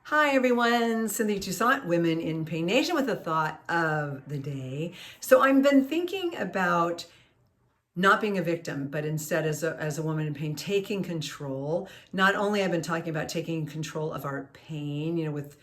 Hi everyone, Cynthia Toussaint, Women in Pain Nation with a thought of the day. So I've been thinking about not being a victim, but instead as a woman in pain, taking control. Not only I've been talking about taking control of our pain, with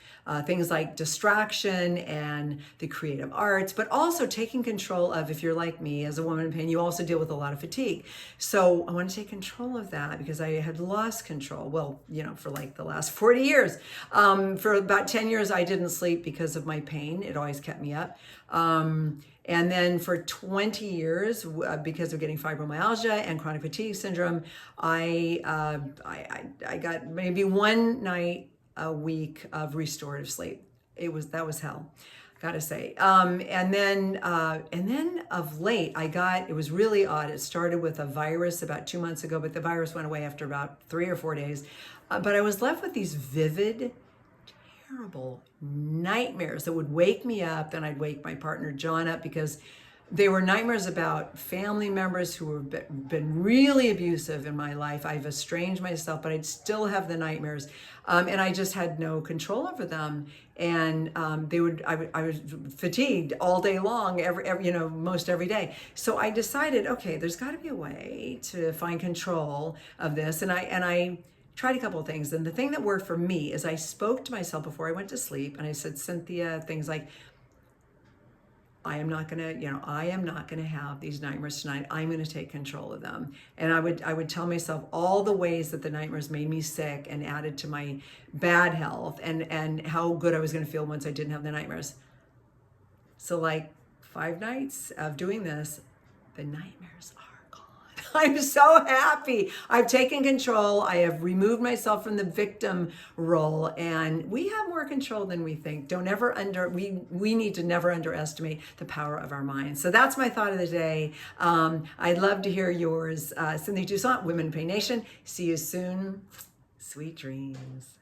things like distraction and the creative arts, but also taking control of, if you're like me as a woman in pain, you also deal with a lot of fatigue. So I want to take control of that because I had lost control. Well, for like the last 40 years. For about 10 years, I didn't sleep because of my pain. It always kept me up. And then for 20 years, because of getting fibromyalgia and chronic fatigue syndrome, I got maybe one night a week of restorative sleep. That was hell, gotta say. And then of late, it was really odd. It started with a virus about 2 months ago, but the virus went away after about 3 or 4 days. But I was left with these vivid, terrible nightmares that would wake me up. Then I'd wake my partner John up because they were nightmares about family members who have been really abusive in my life. I've estranged myself, but I'd still have the nightmares. And I just had no control over them. And I was fatigued all day long, most every day. So I decided, okay, there's got to be a way to find control of this. And I tried a couple of things. And the thing that worked for me is I spoke to myself before I went to sleep, and I said, Cynthia, things like, I am not gonna have these nightmares tonight. I'm gonna take control of them. And I would tell myself all the ways that the nightmares made me sick and added to my bad health, and how good I was gonna feel once I didn't have the nightmares. So like 5 nights of doing this, the nightmares are gone. I'm so happy. I've taken control. I have removed myself from the victim role, and we have more control than we think. We need to never underestimate the power of our minds. So that's my thought of the day. I'd love to hear yours. Cynthia Toussaint, Women in Pain Nation. See you soon. Sweet dreams.